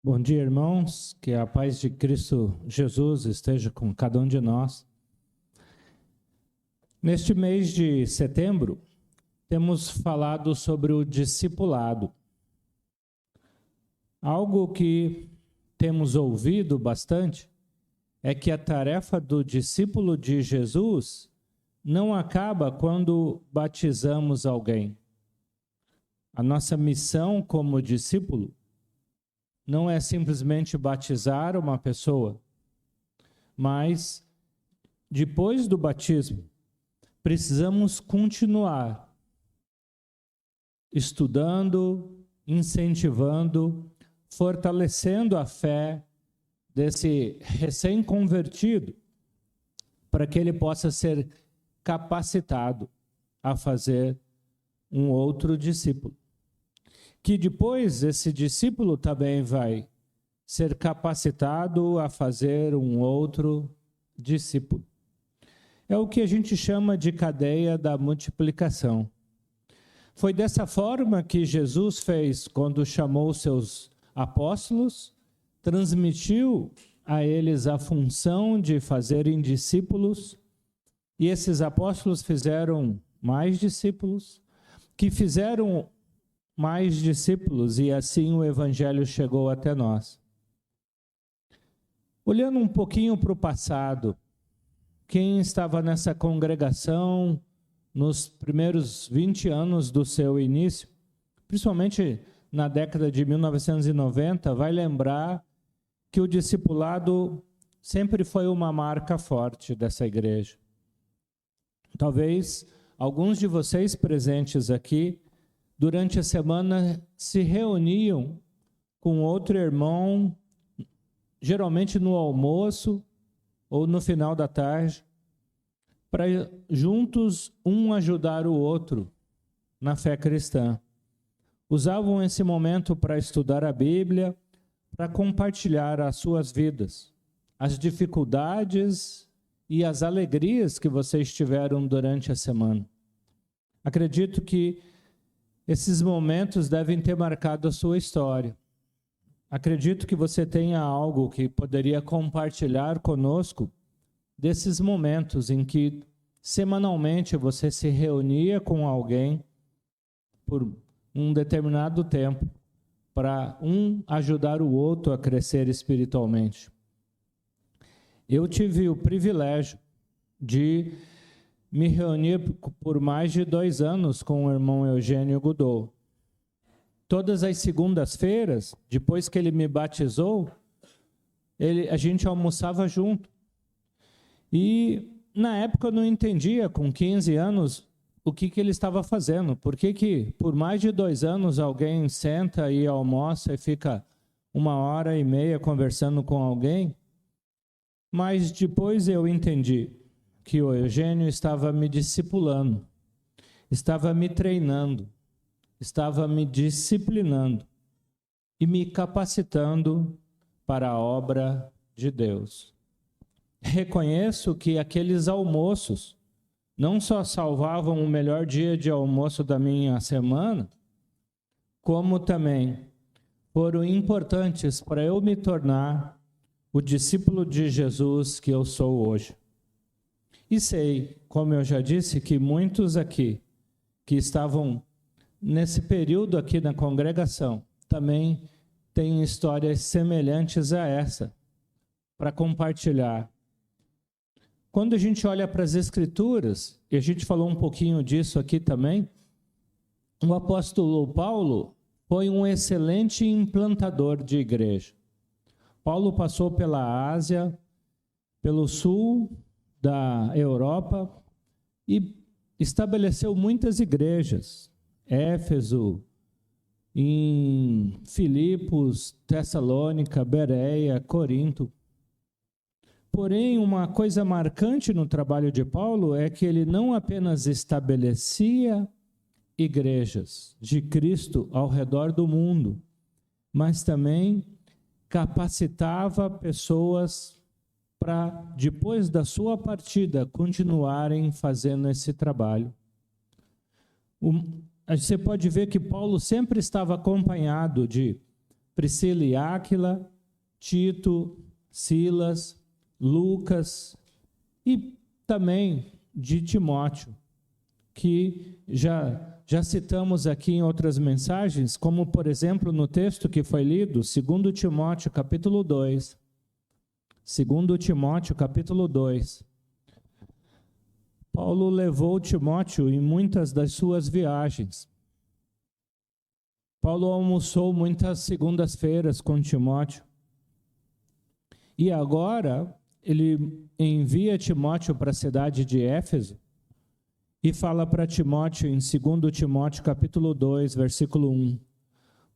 Bom dia, irmãos, que a paz de Cristo Jesus esteja com cada um de nós. Neste mês de setembro, temos falado sobre o discipulado. Algo que temos ouvido bastante é que a tarefa do discípulo de Jesus não acaba quando batizamos alguém. A nossa missão como discípulo não é simplesmente batizar uma pessoa, mas depois do batismo, precisamos continuar estudando, incentivando, fortalecendo a fé desse recém-convertido, para que ele possa ser capacitado a fazer um outro discípulo. Que depois esse discípulo também vai ser capacitado a fazer um outro discípulo. É o que a gente chama de cadeia da multiplicação. Foi dessa forma que Jesus fez quando chamou seus apóstolos, transmitiu a eles a função de fazerem discípulos, e esses apóstolos fizeram mais discípulos, que fizeram mais discípulos, e assim o evangelho chegou até nós. Olhando um pouquinho para o passado, quem estava nessa congregação nos primeiros 20 anos do seu início, principalmente na década de 1990, vai lembrar que o discipulado sempre foi uma marca forte dessa igreja. Talvez alguns de vocês presentes aqui durante a semana se reuniam com outro irmão, geralmente no almoço ou no final da tarde, para juntos um ajudar o outro na fé cristã. Usavam esse momento para estudar a Bíblia, para compartilhar as suas vidas, as dificuldades e as alegrias que vocês tiveram durante a semana. Acredito que esses momentos devem ter marcado a sua história. Acredito que você tenha algo que poderia compartilhar conosco desses momentos em que semanalmente você se reunia com alguém por um determinado tempo para um ajudar o outro a crescer espiritualmente. Eu tive o privilégio de me reuni por mais de 2 anos com o irmão Eugênio Goudou. Todas as segundas-feiras, depois que ele me batizou, a gente almoçava junto. E na época eu não entendia, com 15 anos, o que ele estava fazendo. Por que por mais de 2 anos alguém senta e almoça e fica 1h30 conversando com alguém? Mas depois eu entendi que o Eugênio estava me discipulando, estava me treinando, estava me disciplinando e me capacitando para a obra de Deus. Reconheço que aqueles almoços não só salvavam o melhor dia de almoço da minha semana, como também foram importantes para eu me tornar o discípulo de Jesus que eu sou hoje. E sei, como eu já disse, que muitos aqui que estavam nesse período aqui na congregação também têm histórias semelhantes a essa para compartilhar. Quando a gente olha para as Escrituras, e a gente falou um pouquinho disso aqui também, o apóstolo Paulo foi um excelente implantador de igreja. Paulo passou pela Ásia, pelo sul da Europa e estabeleceu muitas igrejas. Éfeso, em Filipos, Tessalônica, Bereia, Corinto. Porém, uma coisa marcante no trabalho de Paulo é que ele não apenas estabelecia igrejas de Cristo ao redor do mundo, mas também capacitava pessoas para, depois da sua partida, continuarem fazendo esse trabalho. Você pode ver que Paulo sempre estava acompanhado de Priscila e Áquila, Tito, Silas, Lucas e também de Timóteo, que já citamos aqui em outras mensagens, como por exemplo no texto que foi lido, 2 Timóteo capítulo 2. 2 Timóteo capítulo 2. Paulo levou Timóteo em muitas das suas viagens. Paulo almoçou muitas segundas-feiras com Timóteo. E agora ele envia Timóteo para a cidade de Éfeso e fala para Timóteo em 2 Timóteo capítulo 2, versículo 1.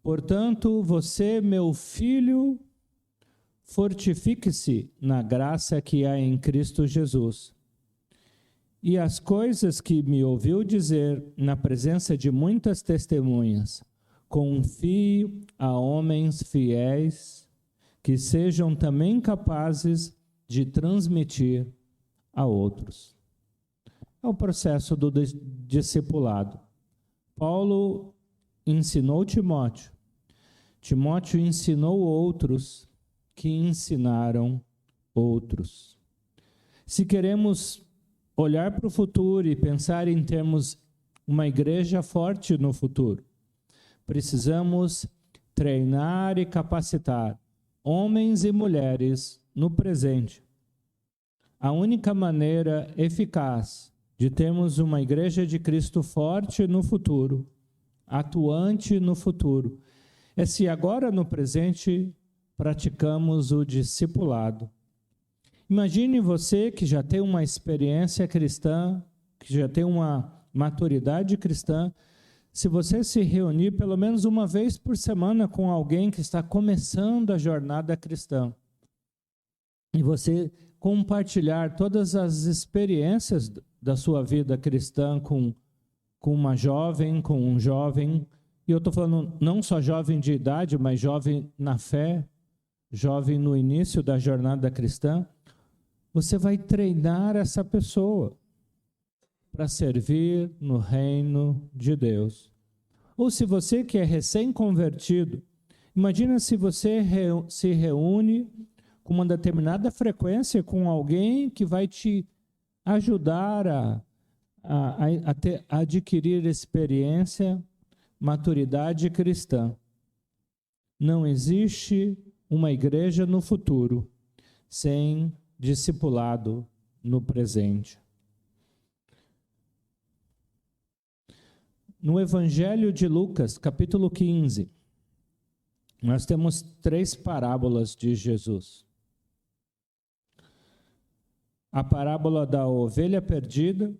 Portanto, você, meu filho, fortifique-se na graça que há em Cristo Jesus. E as coisas que me ouviu dizer na presença de muitas testemunhas, confie a homens fiéis que sejam também capazes de transmitir a outros. É o processo do discipulado. Paulo ensinou Timóteo. Timóteo ensinou outros que ensinaram outros. Se queremos olhar para o futuro e pensar em termos uma igreja forte no futuro, precisamos treinar e capacitar homens e mulheres no presente. A única maneira eficaz de termos uma igreja de Cristo forte no futuro, atuante no futuro, é se agora no presente praticamos o discipulado. Imagine você que já tem uma experiência cristã, que já tem uma maturidade cristã, se você se reunir pelo menos uma vez por semana com alguém que está começando a jornada cristã, e você compartilhar todas as experiências da sua vida cristã com uma jovem, com um jovem, e eu estou falando não só jovem de idade, mas jovem na fé, jovem no início da jornada cristã, você vai treinar essa pessoa para servir no reino de Deus. Ou se você que é recém-convertido, imagina se você se reúne com uma determinada frequência com alguém que vai te ajudar a adquirir experiência, maturidade cristã. Não existe uma igreja no futuro sem discipulado no presente. No Evangelho de Lucas, capítulo 15, nós temos 3 parábolas de Jesus. A parábola da ovelha perdida,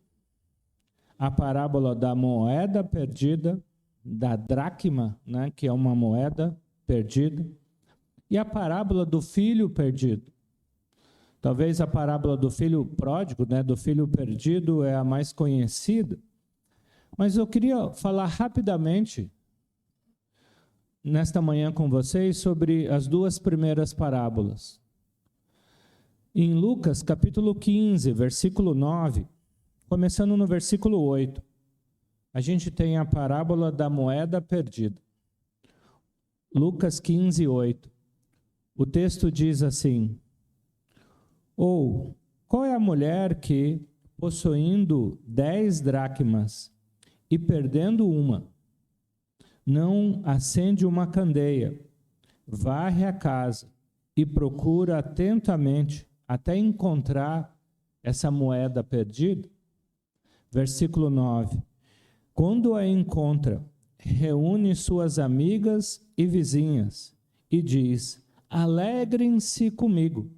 a parábola da moeda perdida, da dracma, né, que é uma moeda perdida, e a parábola do filho perdido. Talvez a parábola do filho pródigo, né, do filho perdido, é a mais conhecida. Mas eu queria falar rapidamente, nesta manhã com vocês, sobre as 2 primeiras parábolas. Em Lucas, capítulo 15, versículo 9, começando no versículo 8, a gente tem a parábola da moeda perdida. Lucas 15, 8. O texto diz assim: ou, qual é a mulher que, possuindo 10 dracmas e perdendo uma, não acende uma candeia, varre a casa e procura atentamente até encontrar essa moeda perdida? Versículo 9. Quando a encontra, reúne suas amigas e vizinhas e diz: alegrem-se comigo,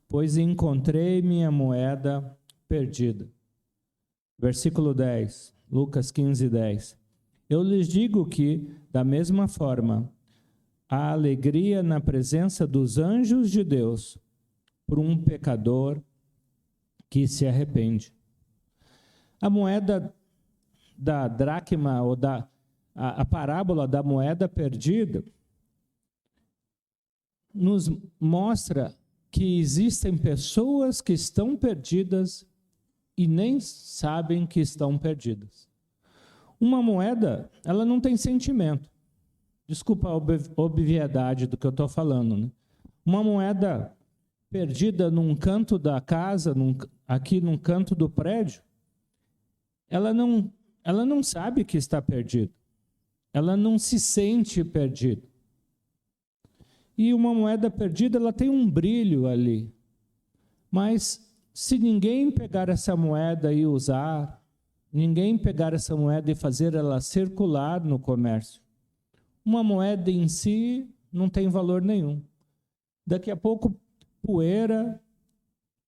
pois encontrei minha moeda perdida. Versículo 10, Lucas 15, 10. Eu lhes digo que, da mesma forma, há alegria na presença dos anjos de Deus por um pecador que se arrepende. A moeda da dracma, ou a parábola da moeda perdida, nos mostra que existem pessoas que estão perdidas e nem sabem que estão perdidas. Uma moeda, ela não tem sentimento. Desculpa a obviedade do que eu estou falando, né? Uma moeda perdida num canto da casa, aqui num canto do prédio, ela não sabe que está perdida. Ela não se sente perdida. E uma moeda perdida, ela tem um brilho ali. Mas se ninguém pegar essa moeda e usar, ninguém pegar essa moeda e fazer ela circular no comércio, uma moeda em si não tem valor nenhum. Daqui a pouco, poeira,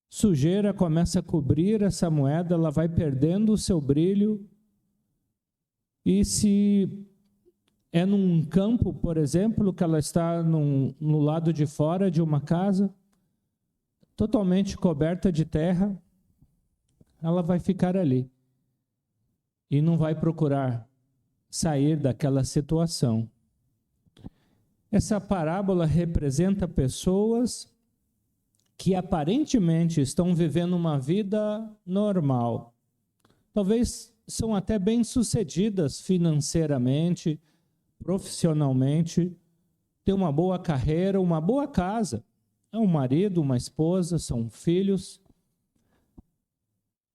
sujeira começa a cobrir essa moeda, ela vai perdendo o seu brilho. E se é num campo, por exemplo, que ela está no lado de fora de uma casa, totalmente coberta de terra, ela vai ficar ali. E não vai procurar sair daquela situação. Essa parábola representa pessoas que aparentemente estão vivendo uma vida normal. Talvez são até bem-sucedidas financeiramente, profissionalmente, têm uma boa carreira, uma boa casa. É um marido, uma esposa, são filhos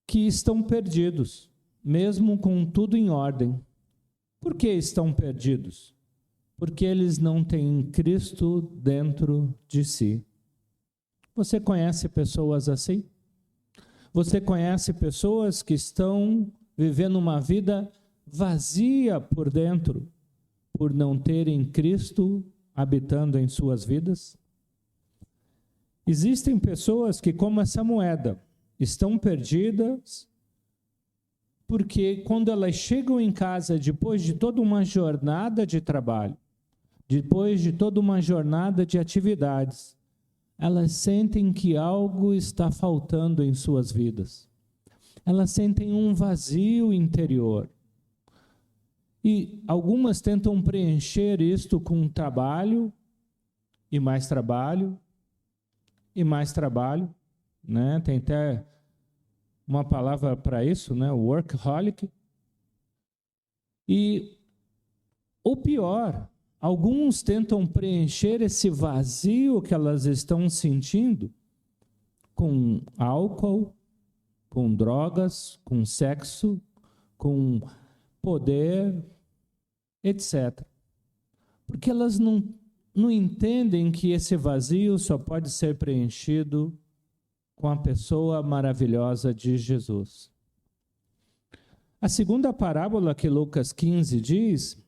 que estão perdidos, mesmo com tudo em ordem. Por que estão perdidos? Porque eles não têm Cristo dentro de si. Você conhece pessoas assim? Você conhece pessoas que estão vivendo uma vida vazia por dentro, por não terem Cristo habitando em suas vidas? Existem pessoas que, como essa moeda, estão perdidas porque quando elas chegam em casa depois de toda uma jornada de trabalho, depois de toda uma jornada de atividades, elas sentem que algo está faltando em suas vidas. Elas sentem um vazio interior. E algumas tentam preencher isto com trabalho, e mais trabalho, e mais trabalho, né? Tem até uma palavra para isso, né? Workaholic. E o pior, alguns tentam preencher esse vazio que elas estão sentindo com álcool, com drogas, com sexo, com poder, etc. Porque elas não entendem que esse vazio só pode ser preenchido com a pessoa maravilhosa de Jesus. A segunda parábola que Lucas 15 diz,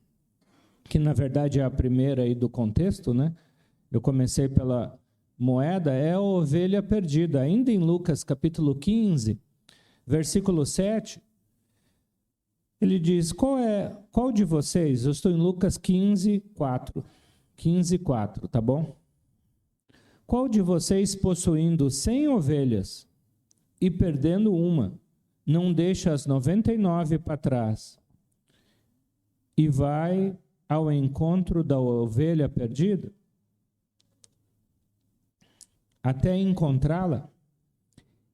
que na verdade é a primeira aí do contexto, né? Eu comecei pela moeda, é a ovelha perdida. Ainda em Lucas capítulo 15, versículo 7, ele diz, qual de vocês, eu estou em Lucas 15, 4, tá bom? Qual de vocês, possuindo 100 ovelhas e perdendo uma, não deixa as 99 para trás e vai ao encontro da ovelha perdida, até encontrá-la?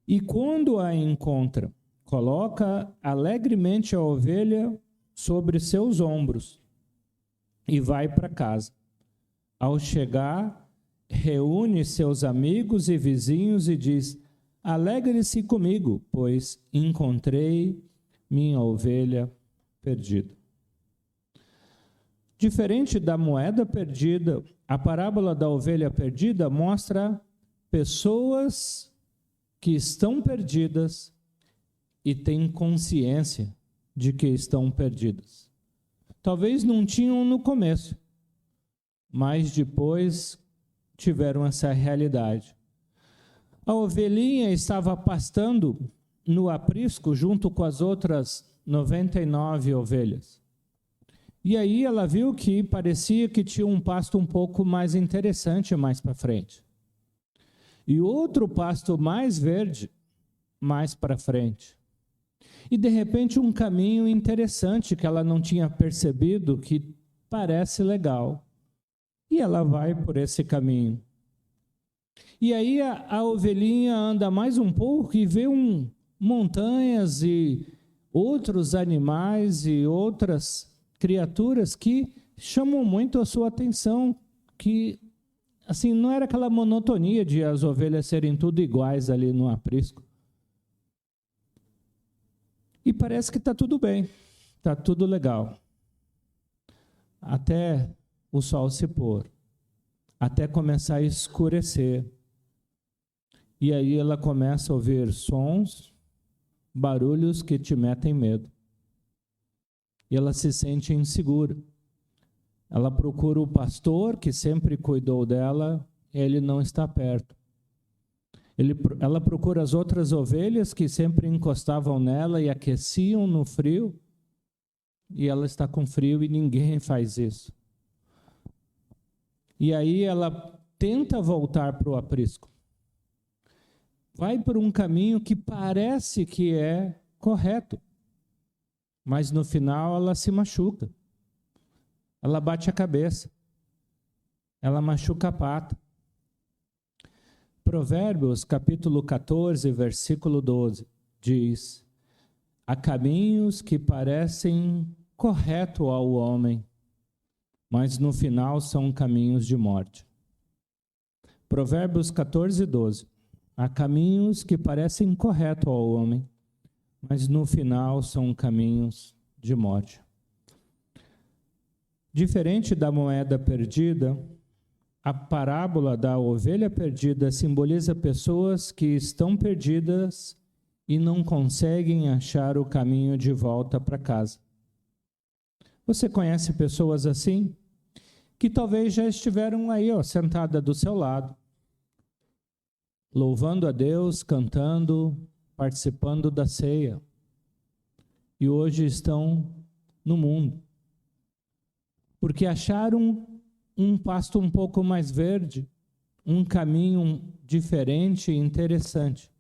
E quando a encontra, coloca alegremente a ovelha sobre seus ombros e vai para casa. Ao chegar, reúne seus amigos e vizinhos e diz, alegre-se comigo, pois encontrei minha ovelha perdida. Diferente da moeda perdida, a parábola da ovelha perdida mostra pessoas que estão perdidas e têm consciência de que estão perdidas. Talvez não tinham no começo, mas depois tiveram essa realidade. A ovelhinha estava pastando no aprisco junto com as outras 99 ovelhas. E aí ela viu que parecia que tinha um pasto um pouco mais interessante mais para frente. E outro pasto mais verde mais para frente. E de repente um caminho interessante que ela não tinha percebido, que parece legal. E ela vai por esse caminho. E aí a ovelhinha anda mais um pouco e vê montanhas e outros animais e outras criaturas que chamam muito a sua atenção, que assim, não era aquela monotonia de as ovelhas serem tudo iguais ali no aprisco. E parece que está tudo bem, está tudo legal. Até o sol se pôr, até começar a escurecer. E aí ela começa a ouvir sons, barulhos que te metem medo. E ela se sente insegura. Ela procura o pastor que sempre cuidou dela, ele não está perto. Ela procura as outras ovelhas que sempre encostavam nela e aqueciam no frio, e ela está com frio e ninguém faz isso. E aí ela tenta voltar para o aprisco. Vai por um caminho que parece que é correto, mas no final ela se machuca. Ela bate a cabeça, ela machuca a pata. Provérbios, capítulo 14, versículo 12, diz: há caminhos que parecem corretos ao homem, mas no final são caminhos de morte. Provérbios 14, 12. Há caminhos que parecem corretos ao homem, mas no final são caminhos de morte. Diferente da moeda perdida, a parábola da ovelha perdida simboliza pessoas que estão perdidas e não conseguem achar o caminho de volta para casa. Você conhece pessoas assim? Que talvez já estiveram aí, sentada do seu lado, louvando a Deus, cantando, participando da ceia, e hoje estão no mundo, porque acharam um pasto um pouco mais verde, um caminho diferente e interessante,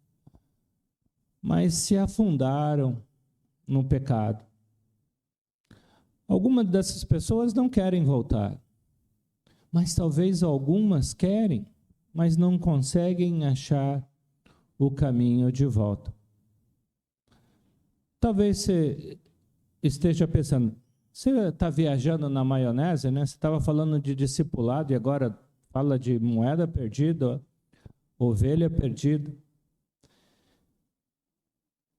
mas se afundaram no pecado. Algumas dessas pessoas não querem voltar, mas talvez algumas querem, mas não conseguem achar o caminho de volta. Talvez você esteja pensando, você está viajando na maionese, né? Você estava falando de discipulado e agora fala de moeda perdida, ovelha perdida.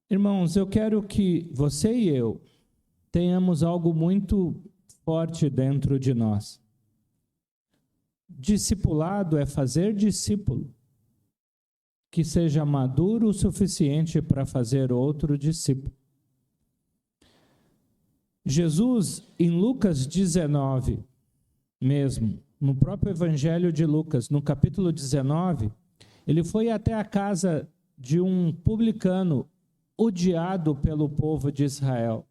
Irmãos, eu quero que você e eu tenhamos algo muito forte dentro de nós. Discipulado é fazer discípulo que seja maduro o suficiente para fazer outro discípulo. Jesus, em Lucas 19, mesmo, no próprio Evangelho de Lucas, no capítulo 19, ele foi até a casa de um publicano odiado pelo povo de Israel.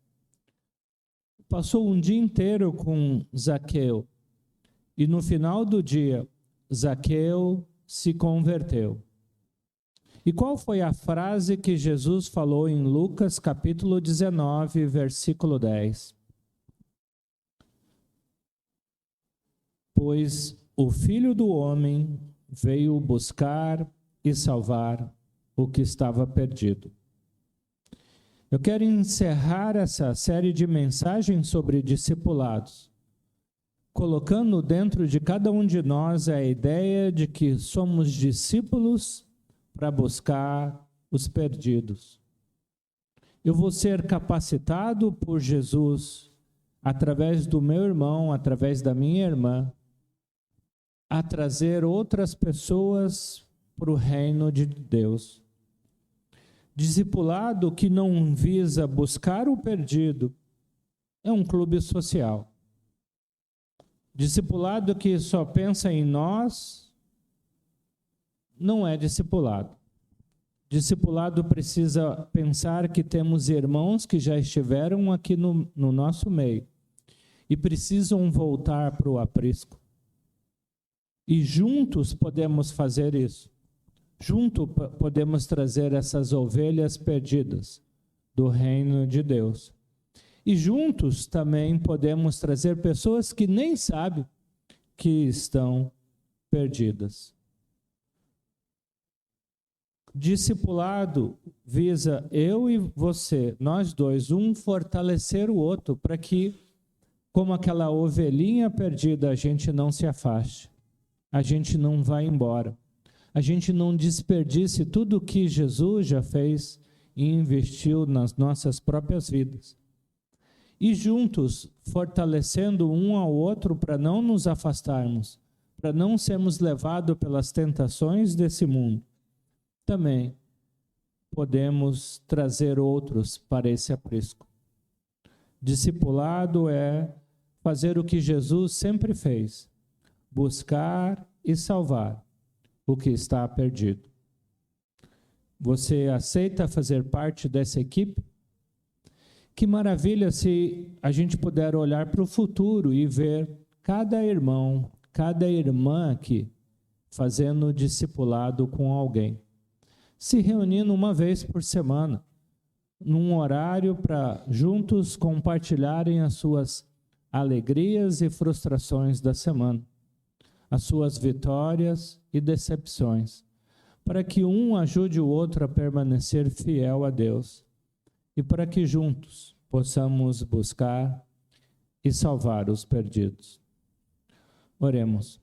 Passou um dia inteiro com Zaqueu, e no final do dia, Zaqueu se converteu. E qual foi a frase que Jesus falou em Lucas capítulo 19, versículo 10? Pois o Filho do Homem veio buscar e salvar o que estava perdido. Eu quero encerrar essa série de mensagens sobre discipulados, colocando dentro de cada um de nós a ideia de que somos discípulos para buscar os perdidos. Eu vou ser capacitado por Jesus, através do meu irmão, através da minha irmã, a trazer outras pessoas para o reino de Deus. Discipulado que não visa buscar o perdido é um clube social. Discipulado que só pensa em nós não é discipulado. Discipulado precisa pensar que temos irmãos que já estiveram aqui no nosso meio e precisam voltar para o aprisco. E juntos podemos fazer isso. Juntos podemos trazer essas ovelhas perdidas do reino de Deus. E juntos também podemos trazer pessoas que nem sabem que estão perdidas. Discipulado visa eu e você, nós dois, um fortalecer o outro, para que como aquela ovelhinha perdida, a gente não se afaste, a gente não vai embora, a gente não desperdice tudo o que Jesus já fez e investiu nas nossas próprias vidas. E juntos, fortalecendo um ao outro para não nos afastarmos, para não sermos levados pelas tentações desse mundo, também podemos trazer outros para esse aprisco. Discipulado é fazer o que Jesus sempre fez, buscar e salvar o que está perdido. Você aceita fazer parte dessa equipe? Que maravilha se a gente puder olhar para o futuro e ver cada irmão, cada irmã aqui fazendo discipulado com alguém, se reunindo uma vez por semana, num horário para juntos compartilharem as suas alegrias e frustrações da semana, as suas vitórias e decepções, para que um ajude o outro a permanecer fiel a Deus e para que juntos possamos buscar e salvar os perdidos. Oremos.